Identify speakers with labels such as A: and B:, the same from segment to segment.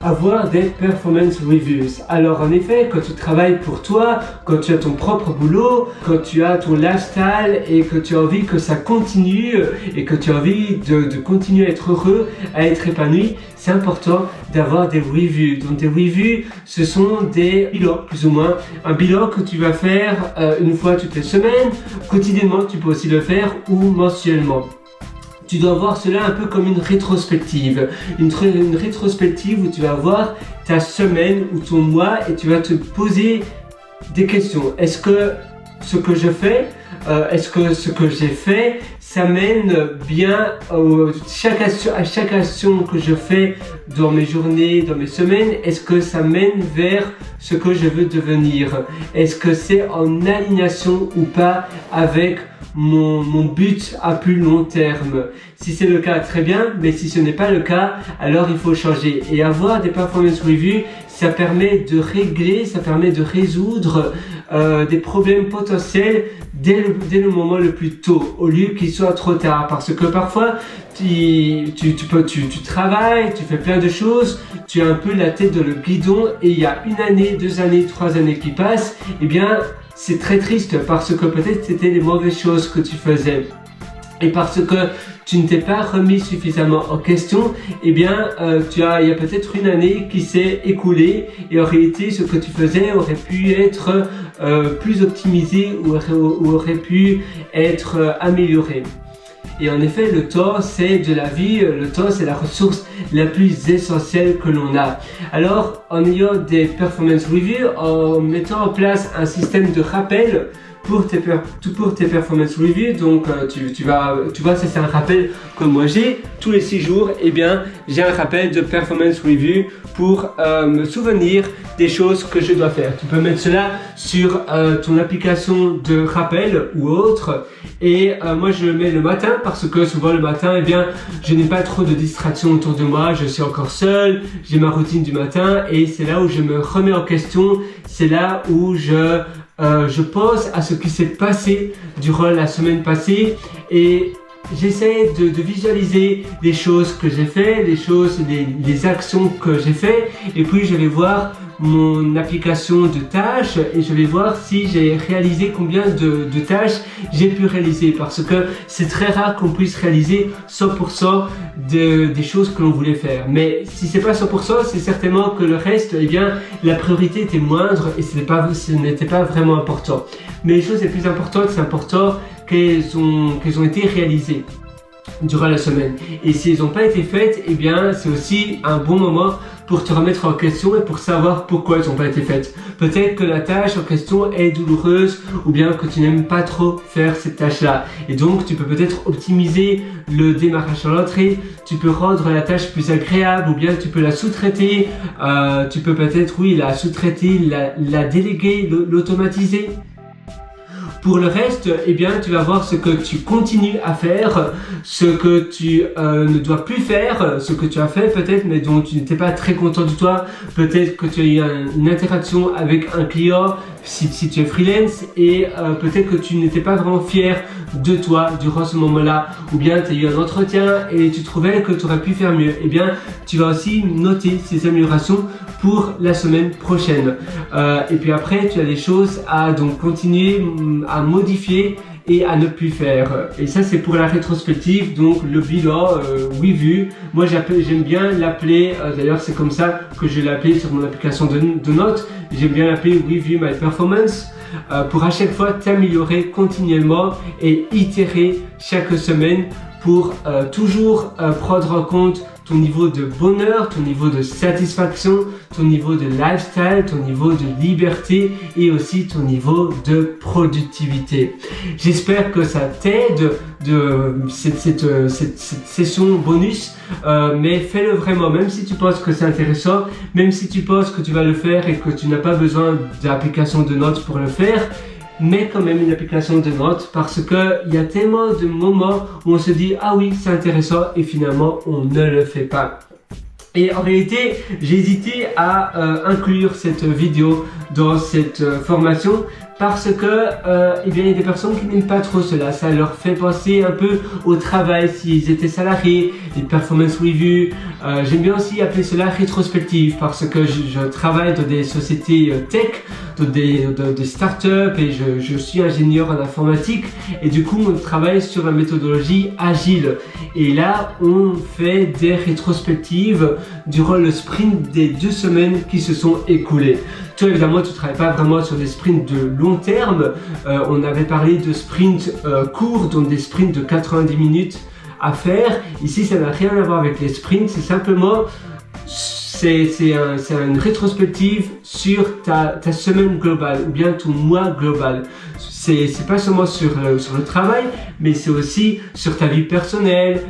A: Avoir des performance reviews. Alors en effet, quand tu travailles pour toi, quand tu as ton propre boulot, quand tu as ton lifestyle et que tu as envie que ça continue et que tu as envie de continuer à être heureux, à être épanoui, c'est important d'avoir des reviews. Donc des reviews, ce sont des bilans plus ou moins. Un bilan que tu vas faire une fois toutes les semaines, quotidiennement tu peux aussi le faire ou mensuellement. Tu dois voir cela un peu comme une rétrospective. Une rétrospective où tu vas voir ta semaine ou ton mois et tu vas te poser des questions. Est-ce que ce que je fais, est-ce que ce que j'ai fait, ça mène bien à chaque action que je fais dans mes journées, dans mes semaines, est-ce que ça mène vers ce que je veux devenir? Est-ce que c'est en alignation ou pas avec mon but à plus long terme? Si c'est le cas, très bien, mais si ce n'est pas le cas, alors il faut changer. Et avoir des performance reviews, ça permet de régler, ça permet de résoudre des problèmes potentiels dès le moment le plus tôt, au lieu qu'il soit trop tard. Parce que parfois, tu travailles, tu fais plein de choses, tu as un peu la tête dans le guidon et il y a 1 année, 2 années, 3 années qui passent, eh bien, c'est très triste parce que peut-être c'était les mauvaises choses que tu faisais. Et parce que tu ne t'es pas remis suffisamment en question, eh bien, il y a peut-être 1 année qui s'est écoulée et en réalité, ce que tu faisais aurait pu être plus optimisé ou aurait pu être amélioré. Et en effet, le temps, c'est de la vie, le temps, c'est la ressource la plus essentielle que l'on a. Alors, en ayant des performance reviews, en mettant en place un système de rappel pour tes performance reviews, donc tu vois, ça c'est un rappel que moi j'ai tous les 6 jours, et bien j'ai un rappel de performance review pour me souvenir des choses que je dois faire. Tu peux mettre cela sur ton application de rappel ou autre, et moi je le mets le matin parce que souvent le matin, eh bien je n'ai pas trop de distractions autour de moi, je suis encore seul, j'ai ma routine du matin et c'est là où je me remets en question, c'est là où je pense à ce qui s'est passé durant la semaine passée et j'essaie de visualiser les choses que j'ai fait, les actions que j'ai fait, et puis je vais voir mon application de tâches et je vais voir si j'ai réalisé combien de tâches j'ai pu réaliser, parce que c'est très rare qu'on puisse réaliser 100% des choses que l'on voulait faire. Mais si c'est pas 100%, c'est certainement que le reste, eh bien, la priorité était moindre et ce n'était pas vraiment important. Mais les choses les plus importantes, c'est important qu'elles ont été réalisées durant la semaine. Et si elles n'ont pas été faites, eh bien, c'est aussi un bon moment pour te remettre en question et pour savoir pourquoi elles n'ont pas été faites. Peut-être que la tâche en question est douloureuse ou bien que tu n'aimes pas trop faire cette tâche-là. Et donc, tu peux peut-être optimiser le démarrage à l'entrée, tu peux rendre la tâche plus agréable ou bien tu peux la sous-traiter, tu peux peut-être, oui, la sous-traiter, la déléguer, l'automatiser. Pour le reste, eh bien, tu vas voir ce que tu continues à faire, ce que tu ne dois plus faire, ce que tu as fait peut-être mais dont tu n'étais pas très content de toi. Peut-être que tu as eu une interaction avec un client si tu es freelance et peut-être que tu n'étais pas vraiment fier de toi durant ce moment-là, ou bien tu as eu un entretien et tu trouvais que tu aurais pu faire mieux. Eh bien, tu vas aussi noter ces améliorations pour la semaine prochaine. Et puis après, tu as des choses à donc continuer à modifier et à ne plus faire. Et ça, c'est pour la rétrospective, donc le bilan review. Moi, j'aime bien l'appeler, d'ailleurs c'est comme ça que je l'ai appelé sur mon application de notes, j'aime bien l'appeler Review My Performance, pour à chaque fois t'améliorer continuellement et itérer chaque semaine pour toujours prendre en compte ton niveau de bonheur, ton niveau de satisfaction, ton niveau de lifestyle, ton niveau de liberté et aussi ton niveau de productivité. J'espère que ça t'aide de cette session bonus, mais fais-le vraiment, même si tu penses que c'est intéressant, même si tu penses que tu vas le faire et que tu n'as pas besoin d'application de notes pour le faire. Mets quand même une application de notes parce qu'il y a tellement de moments où on se dit ah oui c'est intéressant et finalement on ne le fait pas. Et en réalité j'ai hésité à inclure cette vidéo dans cette formation parce que eh bien, il y a des personnes qui n'aiment pas trop cela. Ça leur fait penser un peu au travail s'ils étaient salariés, les performance reviews. J'aime bien aussi appeler cela rétrospective parce que je travaille dans des sociétés tech, dans des startups et je suis ingénieur en informatique et du coup on travaille sur la méthodologie agile. Et là on fait des rétrospectives durant le sprint des 2 semaines qui se sont écoulées. Toi évidemment tu ne travailles pas vraiment sur des sprints de long terme, on avait parlé de sprints courts, donc des sprints de 90 minutes à faire. Ici ça n'a rien à voir avec les sprints, c'est simplement une rétrospective sur ta semaine globale ou bien ton mois global. C'est pas seulement sur le travail, mais c'est aussi sur ta vie personnelle.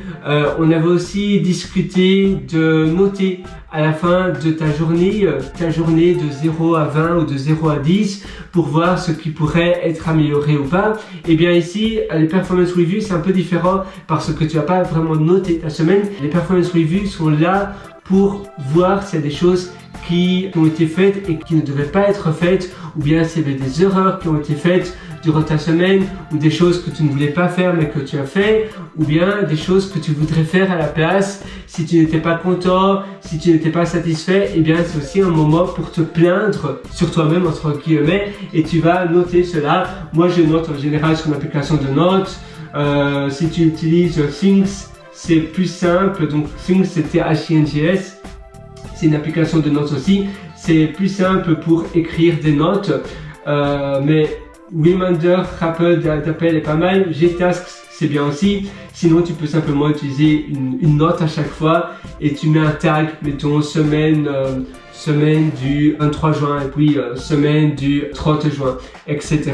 A: On avait aussi discuté de noter à la fin de ta journée de 0 à 20 ou de 0 à 10 pour voir ce qui pourrait être amélioré ou pas. Et bien ici, les performance reviews c'est un peu différent parce que tu vas pas vraiment noter ta semaine. Les performance reviews sont là pour voir s'il y a des choses qui ont été faites et qui ne devaient pas être faites, ou bien s'il y avait des erreurs qui ont été faites durant ta semaine, ou des choses que tu ne voulais pas faire mais que tu as fait, ou bien des choses que tu voudrais faire à la place. Si tu n'étais pas content, si tu n'étais pas satisfait, et bien c'est aussi un moment pour te plaindre sur toi-même entre guillemets, et tu vas noter cela. Moi je note en général sur une application de notes. Si tu utilises Things, c'est plus simple, donc Things c'était H-I-N-G-S, c'est une application de notes aussi, c'est plus simple pour écrire des notes, mais Reminder, rappel d'appel est pas mal, Gtasks c'est bien aussi, sinon tu peux simplement utiliser une note à chaque fois et tu mets un tag, mettons semaine du 23 juin et puis semaine du 30 juin, etc.